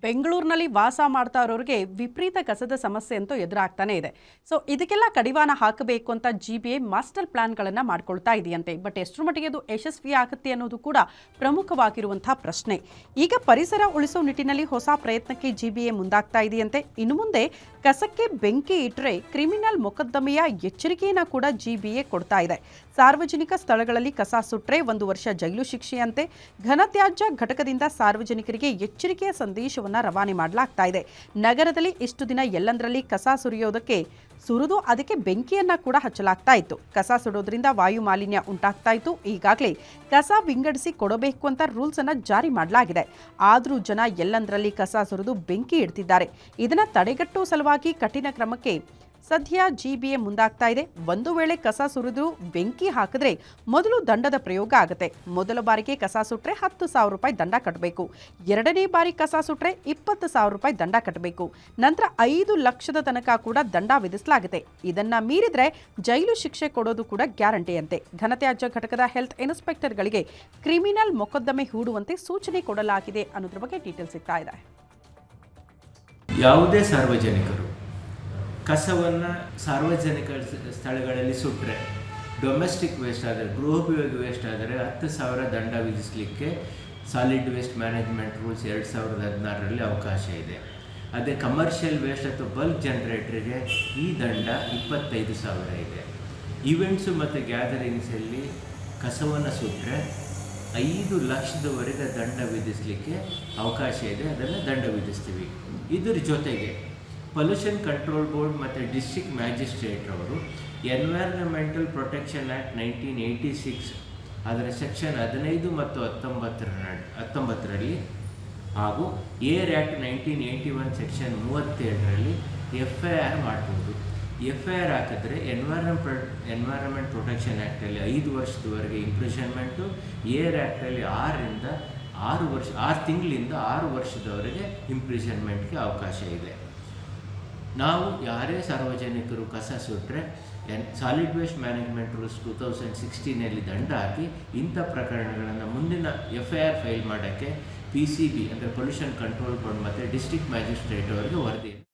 ಬೆಂಗಳೂರಿನಲ್ಲಿ ವಾಸ ಮಾಡ್ತಾ ಇರೋರಿಗೆ ವಿಪರೀತ ಕಸದ ಸಮಸ್ಯೆ ಅಂತೂ ಎದುರಾಗ್ತಾನೆ ಇದೆ. ಸೊ ಇದಕ್ಕೆಲ್ಲ ಕಡಿವಾಣ ಹಾಕಬೇಕು ಅಂತ ಜಿಬಿಎ ಮಾಸ್ಟರ್ ಪ್ಲಾನ್ಗಳನ್ನು ಮಾಡ್ಕೊಳ್ತಾ ಇದೆಯಂತೆ. ಬಟ್ ಎಷ್ಟರ ಮಟ್ಟಿಗೆ ಅದು ಯಶಸ್ವಿ ಆಗುತ್ತೆ ಅನ್ನೋದು ಕೂಡ ಪ್ರಮುಖವಾಗಿರುವಂತಹ ಪ್ರಶ್ನೆ. ಈಗ ಪರಿಸರ ಉಳಿಸೋ ನಿಟ್ಟಿನಲ್ಲಿ ಹೊಸ ಪ್ರಯತ್ನಕ್ಕೆ ಜಿಬಿಎ ಮುಂದಾಗ್ತಾ ಇದೆಯಂತೆ. ಇನ್ನು ಮುಂದೆ ಕಸಕ್ಕೆ ಬೆಂಕಿ ಇಟ್ಟರೆ ಕ್ರಿಮಿನಲ್ ಮೊಕದ್ದಮೆಯ ಎಚ್ಚರಿಕೆಯನ್ನು ಕೂಡ ಜಿಬಿಎ ಕೊಡ್ತಾ ಇದೆ. ಸಾರ್ವಜನಿಕ ಸ್ಥಳಗಳಲ್ಲಿ ಕಸ ಸುಟ್ಟರೆ 1 ವರ್ಷ ಜೈಲು ಶಿಕ್ಷೆಯಂತೆ. ಘನತ್ಯಾಜ್ಯ ಘಟಕದಿಂದ ಸಾರ್ವಜನಿಕರಿಗೆ ಎಚ್ಚರಿಕೆಯ ಸಂದೇಶವನ್ನು ರವಾನೆ ಮಾಡಲಾಗ್ತಾ ಇದೆ. ನಗರದಲ್ಲಿ ಇಷ್ಟು ದಿನ ಎಲ್ಲಂದರಲ್ಲಿ ಕಸ ಸುರಿದು ಅದಕ್ಕೆ ಬೆಂಕಿಯನ್ನ ಕೂಡ ಹಚ್ಚಲಾಗ್ತಾ ಇತ್ತು. ಕಸ ಸುಡೋದ್ರಿಂದ ವಾಯು ಮಾಲಿನ್ಯ ಉಂಟಾಗ್ತಾ ಇತ್ತು. ಈಗಾಗಲೇ ಕಸ ವಿಂಗಡಿಸಿ ಕೊಡಬೇಕು ಅಂತ ರೂಲ್ಸ್ ಅನ್ನ ಜಾರಿ ಮಾಡಲಾಗಿದೆ. ಆದರೂ ಜನ ಎಲ್ಲಂದರಲ್ಲಿ ಕಸ ಸುರಿದು ಬೆಂಕಿ ಇಡ್ತಿದ್ದಾರೆ. ಇದನ್ನ ತಡೆಗಟ್ಟುವ ಸಲುವಾಗಿ ಕಠಿಣ ಕ್ರಮಕ್ಕೆ ಸದ್ಯ ಜಿಬಿಎ ಮುಂದಾಗ್ತಾ ಇದೆ. ಒಂದು ವೇಳೆ ಕಸ ಸುರಿದು ಬೆಂಕಿ ಹಾಕಿದ್ರೆ ಮೊದಲು ದಂಡದ ಪ್ರಯೋಗ ಆಗುತ್ತೆ. ಮೊದಲ ಬಾರಿಗೆ ಕಸ ಸುಟ್ರೆ 10,000 ರೂಪಾಯಿ ದಂಡ ಕಟ್ಟಬೇಕು. ಎರಡನೇ ಬಾರಿ ಕಸ ಸುಟ್ರೆ 20,000 ರೂಪಾಯಿ ದಂಡ ಕಟ್ಟಬೇಕು. ನಂತರ 5 ಲಕ್ಷದ ತನಕ ಕೂಡ ದಂಡ ವಿಧಿಸಲಾಗುತ್ತೆ. ಇದನ್ನ ಮೀರಿದ್ರೆ ಜೈಲು ಶಿಕ್ಷೆ ಕೊಡೋದು ಕೂಡ ಗ್ಯಾರಂಟಿಯಂತೆ. ಘನತ್ಯಾಜ್ಯ ಘಟಕದ ಹೆಲ್ತ್ ಇನ್ಸ್ಪೆಕ್ಟರ್ಗಳಿಗೆ ಕ್ರಿಮಿನಲ್ ಮೊಕದ್ದಮೆ ಹೂಡುವಂತೆ ಸೂಚನೆ ಕೊಡಲಾಗಿದೆ ಅನ್ನೋದ್ರ ಬಗ್ಗೆ ಡೀಟೇಲ್ಸ್ ಸಿಗ್ತಾ ಇದೆ. ಯಾವುದೇ ಸಾರ್ವಜನಿಕರು ಕಸವನ್ನು ಸಾರ್ವಜನಿಕ ಸ್ಥಳಗಳಲ್ಲಿ ಸುಟ್ಟರೆ, ಡೊಮೆಸ್ಟಿಕ್ ವೇಸ್ಟ್ ಆದರೆ, ಗೃಹೋಪಯೋಗಿ ವೇಸ್ಟ್ ಆದರೆ 10,000 ದಂಡ ವಿಧಿಸಲಿಕ್ಕೆ ಸಾಲಿಡ್ ವೇಸ್ಟ್ ಮ್ಯಾನೇಜ್ಮೆಂಟ್ ರೂಲ್ಸ್ 2016ರಲ್ಲಿ ಅವಕಾಶ ಇದೆ. ಅದೇ ಕಮರ್ಷಿಯಲ್ ವೇಸ್ಟ್ ಅಥವಾ ಬಲ್ಕ್ ಜನರೇಟರ್ಗೆ ಈ ದಂಡ 25,000 ಇದೆ. ಈವೆಂಟ್ಸು ಮತ್ತು ಗ್ಯಾದರಿಂಗ್ಸಲ್ಲಿ ಕಸವನ್ನು ಸುಟ್ಟರೆ 5 ಲಕ್ಷದವರೆಗೆ ದಂಡ ವಿಧಿಸಲಿಕ್ಕೆ ಅವಕಾಶ ಇದೆ. ಅದನ್ನು ದಂಡ ವಿಧಿಸ್ತೀವಿ. ಇದರ ಜೊತೆಗೆ ಪೊಲ್ಯೂಷನ್ ಕಂಟ್ರೋಲ್ ಬೋರ್ಡ್ ಮತ್ತು ಡಿಸ್ಟ್ರಿಕ್ಟ್ ಮ್ಯಾಜಿಸ್ಟ್ರೇಟ್ ಅವರು ಎನ್ವೈರನ್ಮೆಂಟಲ್ ಪ್ರೊಟೆಕ್ಷನ್ ಆ್ಯಕ್ಟ್ 1986 ಅದರ ಸೆಕ್ಷನ್ 15 ಮತ್ತು 19ರಲ್ಲಿ ಹಾಗೂ ಏರ್ ಆ್ಯಕ್ಟ್ 1981 ಸೆಕ್ಷನ್ 37ರಲ್ಲಿ FIR ಮಾಡ್ಬೋದು. FIR ಹಾಕಿದ್ರೆ ಎನ್ವೈರನ್ಮೆಂಟ್ ಪ್ರೊಟೆಕ್ಷನ್ ಆ್ಯಕ್ಟಲ್ಲಿ 5 ವರ್ಷದವರೆಗೆ ಇಂಪ್ರಿಷನ್ಮೆಂಟು, ಏರ್ ಆ್ಯಕ್ಟಲ್ಲಿ 6 ತಿಂಗಳಿಂದ 6 ವರ್ಷದವರೆಗೆ ಇಂಪ್ರಿಷನ್ಮೆಂಟ್ಗೆ ಅವಕಾಶ ಇದೆ. ನಾವು ಯಾರೇ ಸಾರ್ವಜನಿಕರು ಕಸ ಸುಟ್ಟರೆ ಸಾಲಿಡ್ ವೇಸ್ಟ್ ಮ್ಯಾನೇಜ್ಮೆಂಟ್ ರೂಲ್ಸ್ 2016ನಲ್ಲಿ ದಂಡ ಹಾಕಿ ಇಂಥ ಪ್ರಕರಣಗಳನ್ನು ಮುಂದಿನ FIR ಫೈಲ್ ಮಾಡೋಕ್ಕೆ PCB ಅಂದರೆ ಪೊಲ್ಯೂಷನ್ ಕಂಟ್ರೋಲ್ ಬೋರ್ಡ್ ಮತ್ತು ಡಿಸ್ಟ್ರಿಕ್ಟ್ ಮ್ಯಾಜಿಸ್ಟ್ರೇಟ್ ಅವರಿಗೆ ವರದಿ